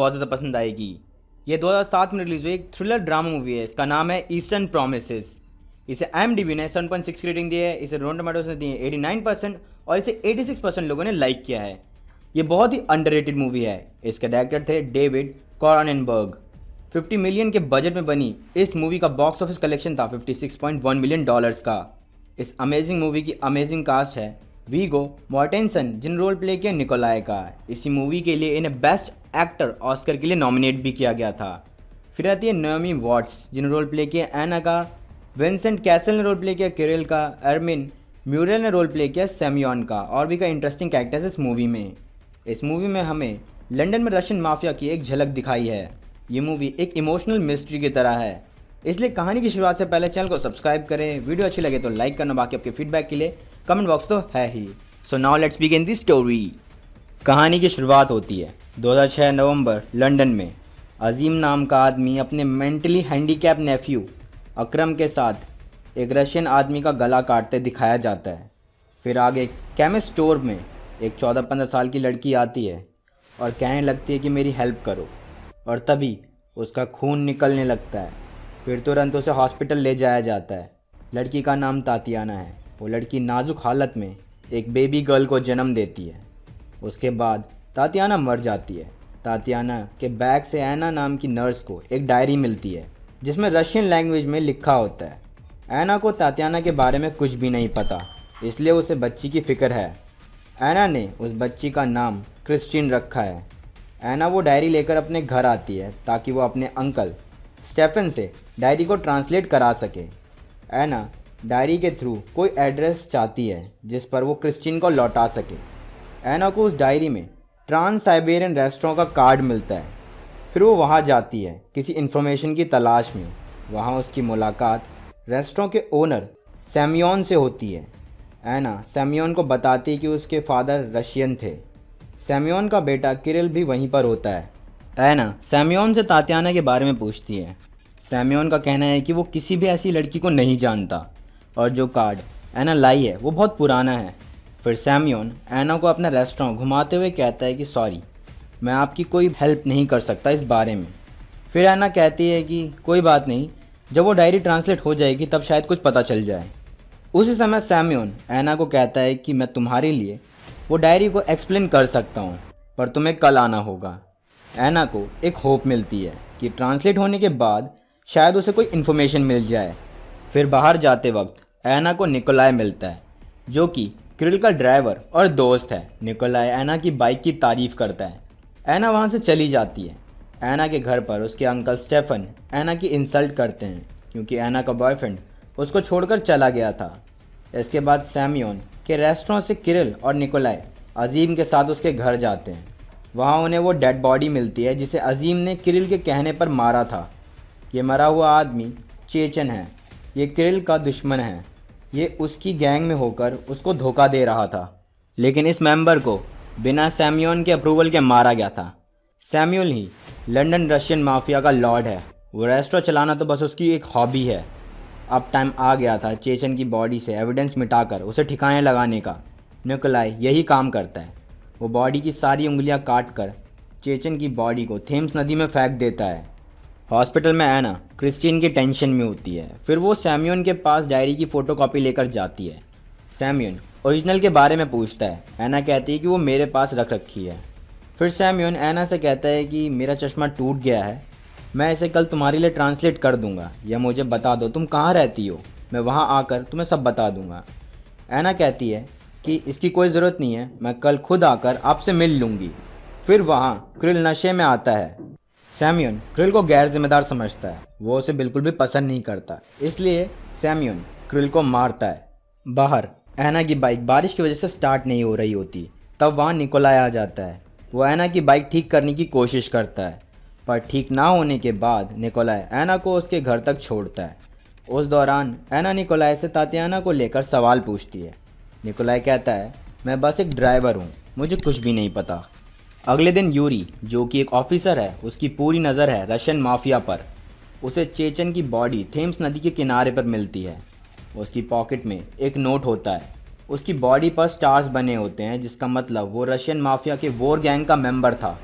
बहुत ज़्यादा पसंद आएगी। ये 2007 में रिलीज़ हुई एक थ्रिलर ड्रामा मूवी है। इसका नाम है ईस्टर्न प्रोमिसेस। इसे IMDb ने 7.6 की रेटिंग दी है। इसे रोटन टोमेटोज ने दी है 89% और इसे 86% लोगों ने लाइक किया है। ये बहुत ही अंडररेटेड मूवी है। इसके डायरेक्टर थे डेविड कॉरननबर्ग। 50 मिलियन के बजट में बनी इस मूवी का बॉक्स ऑफिस कलेक्शन था $56.1 मिलियन का। इस अमेजिंग मूवी की अमेजिंग कास्ट है। वीगो मॉर्टेंसन जिन रोल प्ले किया निकोलाई का। इसी मूवी के लिए इन्हें बेस्ट एक्टर ऑस्कर के लिए नॉमिनेट भी किया गया था। फिर आती है नोएमी वॉट्स जिन रोल प्ले किया एना का। विंसेंट कैसल ने रोल प्ले किया किरिल का। एर्मिन म्यूरल ने रोल प्ले किया सेमियोन का। और भी कई इंटरेस्टिंग कैरेक्टर्स इस मूवी में। इस मूवी में हमें लंदन में रशियन माफिया की एक झलक दिखाई है। ये मूवी एक इमोशनल मिस्ट्री की तरह है, इसलिए कहानी की शुरुआत से पहले चैनल को सब्सक्राइब करें। वीडियो अच्छी लगे तो लाइक करना, बाकी आपके फीडबैक के लिए कमेंट बॉक्स तो है ही। So now let's begin the story. कहानी की शुरुआत होती है 2006 नवंबर लंदन में। अजीम नाम का आदमी अपने मेंटली हैंडीकैप नेफ्यू अकरम के साथ एक रशियन आदमी का गला काटते दिखाया जाता है। फिर आगे केमिस्ट स्टोर में एक 14-15 साल की लड़की आती है और कहने लगती है कि मेरी हेल्प करो, और तभी उसका खून निकलने लगता है। फिर तुरंत उसे हॉस्पिटल ले जाया जाता है। लड़की का नाम तातियाना है। वो लड़की नाजुक हालत में एक बेबी गर्ल को जन्म देती है। उसके बाद तातियाना मर जाती है। तातियाना के बैग से ऐना नाम की नर्स को एक डायरी मिलती है जिसमें रशियन लैंग्वेज में लिखा होता है। ऐना को तातियाना के बारे में कुछ भी नहीं पता, इसलिए उसे बच्ची की फ़िक्र है। ऐना ने उस बच्ची का नाम क्रिस्टीन रखा है। ऐना वो डायरी लेकर अपने घर आती है ताकि वो अपने अंकल स्टेफन से डायरी को ट्रांसलेट करा सके। ऐना डायरी के थ्रू कोई एड्रेस चाहती है जिस पर वो क्रिस्टीन को लौटा सके। ऐना को उस डायरी में ट्रांस साइबेरियन रेस्टोरेंट का कार्ड मिलता है। फिर वो वहाँ जाती है किसी इन्फॉर्मेशन की तलाश में। वहाँ उसकी मुलाकात रेस्टोरेंट के ओनर सैमियोन से होती है। ऐना सैमियोन को बताती है कि उसके फादर रशियन थे। सैमियोन का बेटा किरिल भी वहीं पर होता है। ऐना सैमियोन से तातियाना के बारे में पूछती है। सैमियोन का कहना है कि वो किसी भी ऐसी लड़की को नहीं जानता और जो कार्ड ऐना लाई है वो बहुत पुराना है। फिर सैमियोन ऐना को अपना रेस्टोरेंट घुमाते हुए कहता है कि सॉरी, मैं आपकी कोई हेल्प नहीं कर सकता इस बारे में। फिर ऐना कहती है कि कोई बात नहीं, जब वो डायरी ट्रांसलेट हो जाएगी तब शायद कुछ पता चल जाए। उसी समय सैमियोन ऐना को कहता है कि मैं तुम्हारे लिए वो डायरी को एक्सप्लेन कर सकता हूँ, पर तुम्हें कल आना होगा। ऐना को एक होप मिलती है कि ट्रांसलेट होने के बाद शायद उसे कोई इन्फॉर्मेशन मिल जाए। फिर बाहर जाते वक्त ऐना को निकोलाई मिलता है जो कि किरिल का ड्राइवर और दोस्त है। निकोलाई ऐना की बाइक की तारीफ़ करता है। ऐना वहाँ से चली जाती है। ऐना के घर पर उसके अंकल स्टेफन ऐना की इंसल्ट करते हैं क्योंकि ऐना का बॉयफ्रेंड उसको छोड़कर चला गया था। इसके बाद सैमियोन के रेस्टोरेंट से किरिल और निकोलाई अजीम के साथ उसके घर जाते हैं। वहाँ उन्हें वो डेड बॉडी मिलती है जिसे अजीम ने किरिल के कहने पर मारा था। ये मरा हुआ आदमी चेचन है। ये किरिल का दुश्मन है। ये उसकी गैंग में होकर उसको धोखा दे रहा था, लेकिन इस मेंबर को बिना सैमियोन के अप्रूवल के मारा गया था। सैम्यूल ही लंदन रशियन माफिया का लॉर्ड है। वो रेस्टोरेंट चलाना तो बस उसकी एक हॉबी है। अब टाइम आ गया था चेचन की बॉडी से एविडेंस मिटाकर उसे ठिकाने लगाने का। निकोलाई यही काम करता है। वो बॉडी की सारी उंगलियां काट कर चेचन की बॉडी को थेम्स नदी में फेंक देता है। हॉस्पिटल में ऐना क्रिस्टीन की टेंशन में होती है। फिर वो सैमियोन के पास डायरी की फ़ोटोकॉपी लेकर जाती है। सैमियोन ओरिजिनल के बारे में पूछता है। ऐना कहती है कि वो मेरे पास रख रखी है। फिर सैमियोन ऐना से कहता है कि मेरा चश्मा टूट गया है, मैं इसे कल तुम्हारे लिए ट्रांसलेट कर दूंगा, या मुझे बता दो तुम कहाँ रहती हो, मैं वहाँ आकर तुम्हें सब बता दूंगा। ऐना कहती है कि इसकी कोई ज़रूरत नहीं है, मैं कल खुद आकर आपसे मिल लूँगी। फिर वहाँ किरिल नशे में आता है। सैमियोन किरिल को गैर जिम्मेदार समझता है। वो उसे बिल्कुल भी पसंद नहीं करता, इसलिए सैमियोन किरिल को मारता है। बाहर ऐना की बाइक बारिश की वजह से स्टार्ट नहीं हो रही होती। तब वहाँ निकोलाई आ जाता है। वो ऐना की बाइक ठीक करने की कोशिश करता है, पर ठीक ना होने के बाद निकोलाई ऐना को उसके घर तक छोड़ता है। उस दौरान ऐना निकोलाई से तातियाना को लेकर सवाल पूछती है। निकोलाई कहता है, मैं बस एक ड्राइवर हूँ, मुझे कुछ भी नहीं पता। अगले दिन यूरी, जो कि एक ऑफिसर है, उसकी पूरी नज़र है रशियन माफिया पर। उसे चेचन की बॉडी थेम्स नदी के किनारे पर मिलती है। उसकी पॉकेट में एक नोट होता है। उसकी बॉडी पर स्टार्स बने होते हैं, जिसका मतलब वो रशियन माफिया के वॉर गैंग का मेंबर था।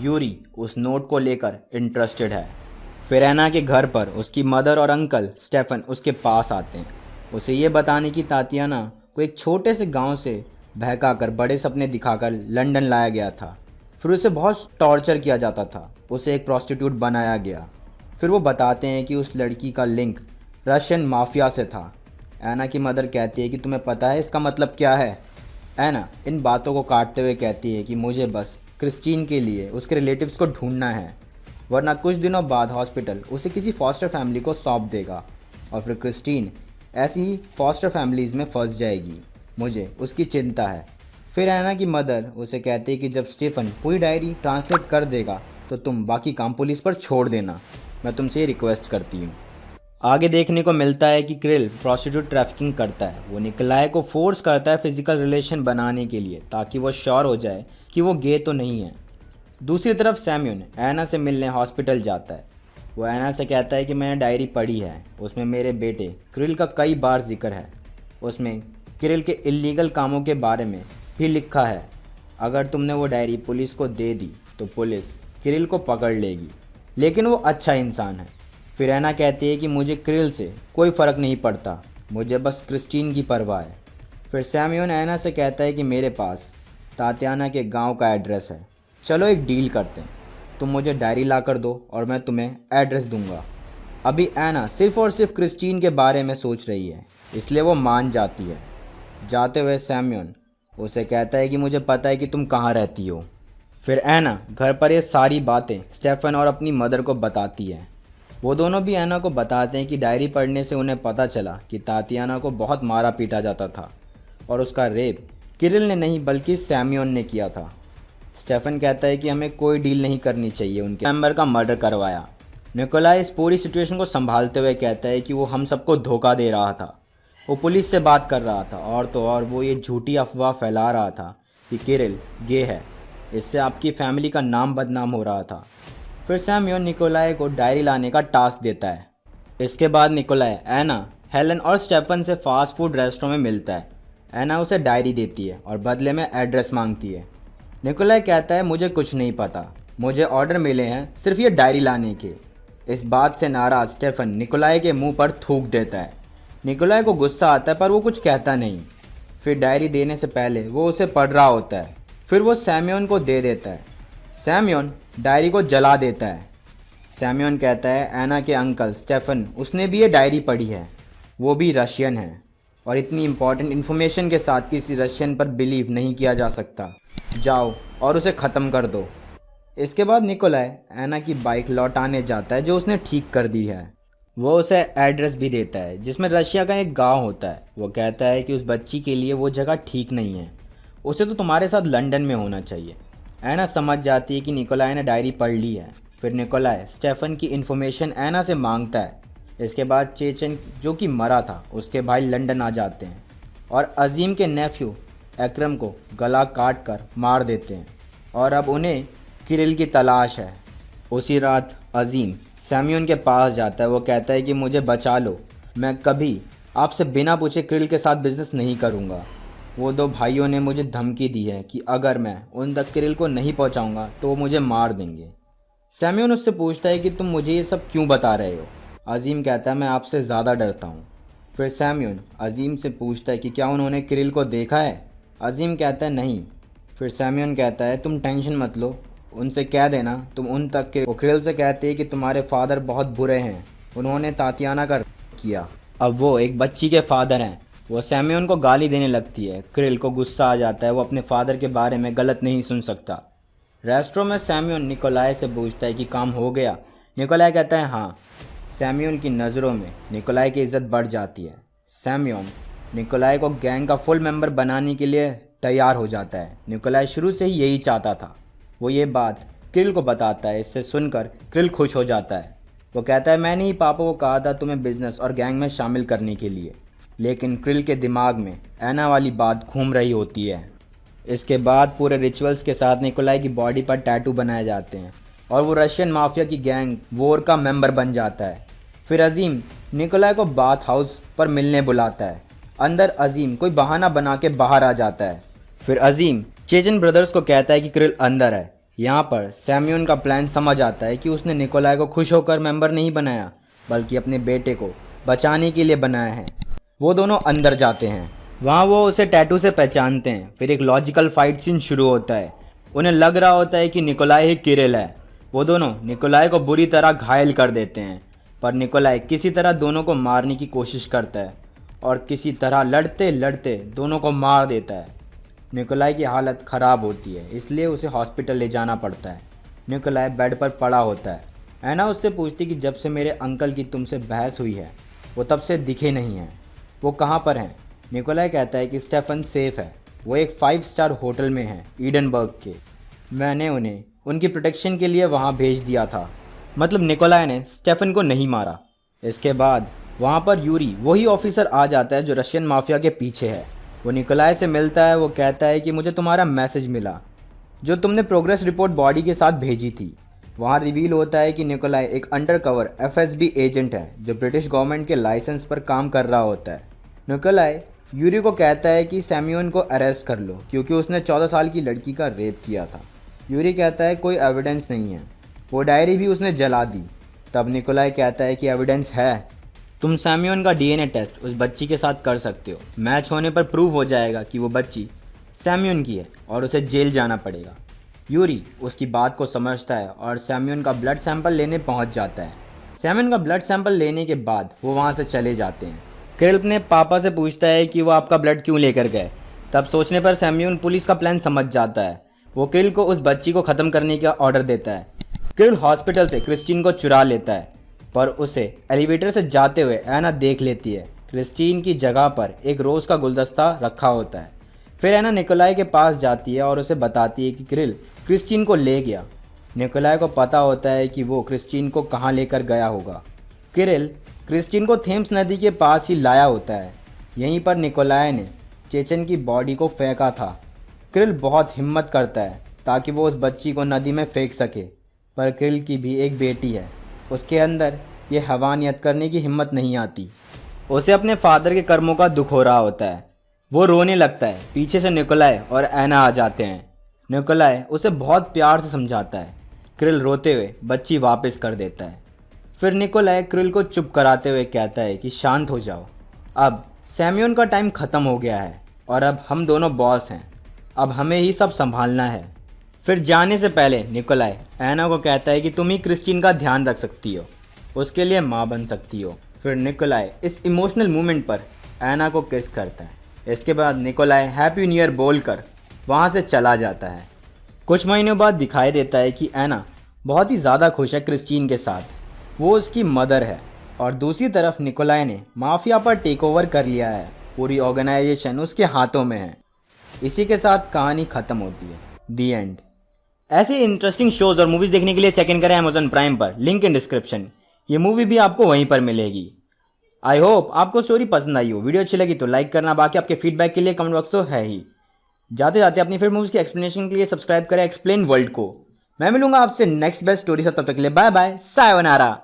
यूरी उस नोट को लेकर इंटरेस्टेड है। फिर एना के घर पर उसकी मदर और अंकल स्टेफन उसके पास आते हैं, उसे ये बताने की तातियाना को एक छोटे से गांव से बहकाकर बड़े सपने दिखाकर लंदन लाया गया था। फिर उसे बहुत टॉर्चर किया जाता था, उसे एक प्रोस्टिट्यूट बनाया गया। फिर वो बताते हैं कि उस लड़की का लिंक रशियन माफिया से था। एना की मदर कहती है कि तुम्हें पता है इसका मतलब क्या है। एना इन बातों को काटते हुए कहती है कि मुझे बस क्रिस्टीन के लिए उसके रिलेटिव्स को ढूंढना है, वरना कुछ दिनों बाद हॉस्पिटल उसे किसी फॉस्टर फैमिली को सौंप देगा और फिर क्रिस्टीन ऐसी ही फॉस्टर फैमिलीज़ में फंस जाएगी। मुझे उसकी चिंता है। फिर एना की मदर उसे कहती है कि जब स्टीफन पूरी डायरी ट्रांसलेट कर देगा तो तुम बाकी काम पुलिस पर छोड़ देना, मैं तुमसे ये रिक्वेस्ट करती हूँ। आगे देखने को मिलता है कि क्रिल प्रोस्टिट्यूट ट्रैफिकिंग करता है। वो निकोलाई को फोर्स करता है फिजिकल रिलेशन बनाने के लिए ताकि वो श्योर हो जाए कि वो गे तो नहीं है। दूसरी तरफ सैम्यून एना से मिलने हॉस्पिटल जाता है। वो एना से कहता है कि मैंने डायरी पढ़ी है, उसमें मेरे बेटे क्रिल का कई बार जिक्र है। उसमें क्रिल के इलीगल कामों के बारे में भी लिखा है। अगर तुमने वो डायरी पुलिस को दे दी तो पुलिस क्रिल को पकड़ लेगी, लेकिन वो अच्छा इंसान है। फिर एना कहती है कि मुझे क्रिल से कोई फ़र्क नहीं पड़ता, मुझे बस क्रिस्टीन की परवाह है। फिर सैम्यून एना से कहता है कि मेरे पास तातियाना के गांव का एड्रेस है, चलो एक डील करते हैं, तुम मुझे डायरी ला कर दो और मैं तुम्हें एड्रेस दूंगा। अभी एना सिर्फ और सिर्फ क्रिस्टीन के बारे में सोच रही है, इसलिए वो मान जाती है। जाते हुए सैम्यून उसे कहता है कि मुझे पता है कि तुम कहाँ रहती हो। फिर एना घर पर ये सारी बातें स्टेफन और अपनी मदर को बताती है। वो दोनों भी एना को बताते हैं कि डायरी पढ़ने से उन्हें पता चला कि तातियाना को बहुत मारा पीटा जाता था और उसका रेप किरिल ने नहीं बल्कि सैम्यून ने किया था। स्टेफन कहता है कि हमें कोई डील नहीं करनी चाहिए उनके मेंबर का मर्डर करवाया। निकोलाई इस पूरी सिचुएशन को संभालते हुए कहता है कि वो हम सबको धोखा दे रहा था, वो पुलिस से बात कर रहा था और तो और वो ये झूठी अफवाह फैला रहा था कि किरिल गे है, इससे आपकी फैमिली का नाम बदनाम हो रहा था। फिर सैम्यून निकोलाई को डायरी लाने का टास्क देता है। इसके बाद निकोलाई एना, हेलन और स्टेफन से फास्ट फूड रेस्टोरेंट में मिलता है। एना उसे डायरी देती है और बदले में एड्रेस मांगती है। निकोलाई कहता है मुझे कुछ नहीं पता, मुझे ऑर्डर मिले हैं सिर्फ ये डायरी लाने के। इस बात से नाराज स्टेफन निकोलाई के मुंह पर थूक देता है। निकोलाई को गुस्सा आता है पर वो कुछ कहता नहीं। फिर डायरी देने से पहले वो उसे पढ़ रहा होता है। फिर वो सैम्यून को दे देता है। सैम्यून डायरी को जला देता है। सैम्यून कहता है एना के अंकल स्टेफन उसने भी ये डायरी पढ़ी है, वो भी रशियन है और इतनी इंपॉर्टेंट इन्फॉर्मेशन के साथ किसी रशियन पर बिलीव नहीं किया जा सकता, जाओ और उसे ख़त्म कर दो। इसके बाद निकोलाई एना की बाइक लौटाने जाता है जो उसने ठीक कर दी है। वो उसे एड्रेस भी देता है जिसमें रशिया का एक गांव होता है। वो कहता है कि उस बच्ची के लिए वो जगह ठीक नहीं है, उसे तो तुम्हारे साथ लंदन में होना चाहिए। एना समझ जाती है कि निकोलाई ने डायरी पढ़ ली है। फिर निकोलाई स्टेफन की इन्फॉर्मेशन एना से मांगता है। इसके बाद चेचन जो कि मरा था उसके भाई लंदन आ जाते हैं और अजीम के नेफ्यू अकरम को गला काट कर मार देते हैं और अब उन्हें किरिल की तलाश है। उसी रात अजीम सैम्यून के पास जाता है। वो कहता है कि मुझे बचा लो, मैं कभी आपसे बिना पूछे किरिल के साथ बिजनेस नहीं करूँगा। वो दो भाइयों ने मुझे धमकी दी है कि अगर मैं उन तक किरिल को नहीं पहुँचाऊँगा तो वो मुझे मार देंगे। सैम्यून उससे पूछता है कि तुम मुझे ये सब क्यों बता रहे हो। अजीम कहता है मैं आपसे ज़्यादा डरता हूँ। फिर सैम्यून अजीम से पूछता है कि क्या उन्होंने किरिल को देखा है। अजीम कहता है नहीं। फिर सैम्यून कहता है तुम टेंशन मत लो, उनसे कह देना तुम उन तक के। किरिल से कहते हैं कि तुम्हारे फादर बहुत बुरे हैं, उन्होंने तातियाना का किया। अब वो एक बच्ची के फादर हैं। वो सैम्यून को गाली देने लगती है। किरिल को गुस्सा आ जाता है, वो अपने फादर के बारे में गलत नहीं सुन सकता। रेस्टोरेंट में सैम्यून निकोलाई से पूछता है कि काम हो गया। निकोलाई कहता है हाँ। सैम्यून की नज़रों में निकोलाई की इज़्ज़त बढ़ जाती है। सैम्यून निकोलाई को गैंग का फुल मेंबर बनाने के लिए तैयार हो जाता है। निकोलाई शुरू से ही यही चाहता था। वो ये बात किरिल को बताता है। इससे सुनकर किरिल खुश हो जाता है। वो कहता है मैंने ही पापा को कहा था तुम्हें बिजनेस और गैंग में शामिल करने के लिए, लेकिन किरिल के दिमाग में एना वाली बात घूम रही होती है। इसके बाद पूरे रिचुअल्स के साथ निकोलाई की बॉडी पर टैटू बनाए जाते हैं और वो रशियन माफिया की गैंग वोर का मेंबर बन जाता है। फिर अजीम निकोलाई को बाथ हाउस पर मिलने बुलाता है। अंदर अजीम कोई बहाना बना के बाहर आ जाता है। फिर अजीम चेचन ब्रदर्स को कहता है कि किरिल अंदर है। यहाँ पर सैम्यून का प्लान समझ आता है कि उसने निकोलाई को खुश होकर मेंबर नहीं बनाया बल्कि अपने बेटे को बचाने के लिए बनाया है। वो दोनों अंदर जाते हैं। वहाँ वो उसे टैटू से पहचानते हैं। फिर एक लॉजिकल फाइट सीन शुरू होता है। उन्हें लग रहा होता है कि निकोलाई ही किरिल है। वो दोनों निकोलाई को बुरी तरह घायल कर देते हैं, पर निकोलाई किसी तरह दोनों को मारने की कोशिश करता है और किसी तरह लड़ते लड़ते दोनों को मार देता है। निकोलाई की हालत ख़राब होती है, इसलिए उसे हॉस्पिटल ले जाना पड़ता है। निकोलाई बेड पर पड़ा होता है। ऐना उससे पूछती कि जब से मेरे अंकल की तुमसे बहस हुई है वो तब से दिखे नहीं हैं, वो कहाँ पर हैं? निकोलाई कहता है कि स्टेफन सेफ है, वो एक 5 स्टार होटल में है ईडनबर्ग के। मैंने उन्हें उनकी प्रोटेक्शन के लिए वहाँ भेज दिया था। मतलब निकोलाई ने स्टेफन को नहीं मारा। इसके बाद वहाँ पर यूरी वही ऑफिसर आ जाता है जो रशियन माफिया के पीछे है। वो निकोलाई से मिलता है। वो कहता है कि मुझे तुम्हारा मैसेज मिला जो तुमने प्रोग्रेस रिपोर्ट बॉडी के साथ भेजी थी। वहाँ रिवील होता है कि निकोलाई एक अंडरकवर एफएसबी एजेंट है जो ब्रिटिश गवर्नमेंट के लाइसेंस पर काम कर रहा होता है। निकोलाई यूरी को कहता है कि सैम्यून को अरेस्ट कर लो क्योंकि उसने 14 साल की लड़की का रेप किया था। यूरी कहता है कोई एविडेंस नहीं है, वो डायरी भी उसने जला दी। तब निकोलाई कहता है कि एविडेंस है, तुम सैम्यून का डीएनए टेस्ट उस बच्ची के साथ कर सकते हो। मैच होने पर प्रूव हो जाएगा कि वो बच्ची सैम्यून की है और उसे जेल जाना पड़ेगा। यूरी उसकी बात को समझता है और सैम्यून का ब्लड सैंपल लेने पहुंच जाता है। सैम्यून का ब्लड सैंपल लेने के बाद वो वहाँ से चले जाते हैं। किरिल अपने पापा से पूछता है कि वो आपका ब्लड क्यों लेकर गए। तब सोचने पर सैम्यून पुलिस का प्लान समझ जाता है। वो किरिल को उस बच्ची को ख़त्म करने का ऑर्डर देता है। किरिल हॉस्पिटल से क्रिस्टीन को चुरा लेता है, पर उसे एलिवेटर से जाते हुए ऐना देख लेती है। क्रिस्टीन की जगह पर एक रोज़ का गुलदस्ता रखा होता है। फिर ऐना निकोलाई के पास जाती है और उसे बताती है कि किरिल क्रिस्टीन को ले गया। निकोलाई को पता होता है कि वो क्रिस्टीन को कहाँ लेकर गया होगा। किरिल क्रिस्टीन को थेम्स नदी के पास ही लाया होता है। यहीं पर निकोलाई ने चेचन की बॉडी को फेंका था। किरिल बहुत हिम्मत करता है ताकि वो उस बच्ची को नदी में फेंक सके, पर किरिल की भी एक बेटी है, उसके अंदर ये हवानियत करने की हिम्मत नहीं आती। उसे अपने फादर के कर्मों का दुख हो रहा होता है। वो रोने लगता है। पीछे से निकोलाई और ऐना आ जाते हैं। निकोलाई उसे बहुत प्यार से समझाता है। किरिल रोते हुए बच्ची वापस कर देता है। फिर निकोलाई किरिल को चुप कराते हुए कहता है कि शांत हो जाओ, अब सैम्यून का टाइम ख़त्म हो गया है और अब हम दोनों बॉस हैं, अब हमें ही सब संभालना है। फिर जाने से पहले निकोलाई ऐना को कहता है कि तुम ही क्रिस्टीन का ध्यान रख सकती हो, उसके लिए माँ बन सकती हो। फिर निकोलाई इस इमोशनल मोमेंट पर ऐना को किस करता है। इसके बाद निकोलाई हैप्पी न्यू ईयर बोलकर वहाँ से चला जाता है। कुछ महीनों बाद दिखाई देता है कि ऐना बहुत ही ज़्यादा खुश है क्रिस्टीन के साथ, वो उसकी मदर है। और दूसरी तरफ निकोलाई ने माफिया पर टेक ओवर कर लिया है, पूरी ऑर्गेनाइजेशन उसके हाथों में है। इसी के साथ कहानी ख़त्म होती है। दी एंड। ऐसे इंटरेस्टिंग शोज़ और मूवीज़ देखने के लिए चेक इन करें अमेजॉन प्राइम पर, लिंक इन डिस्क्रिप्शन। ये मूवी भी आपको वहीं पर मिलेगी। आई होप आपको स्टोरी पसंद आई हो। वीडियो अच्छी लगी तो लाइक करना, बाकी आपके फीडबैक के लिए कमेंट बॉक्स तो है ही। जाते जाते अपनी फिल्म मूवीज़ की एक्सप्लेनेशन के लिए सब्सक्राइब करें एक्सप्लेन वर्ल्ड को। मैं मिलूंगा आपसे नेक्स्ट बेस्ट स्टोरी से, तब तक के लिए बाय बाय, सायोनारा।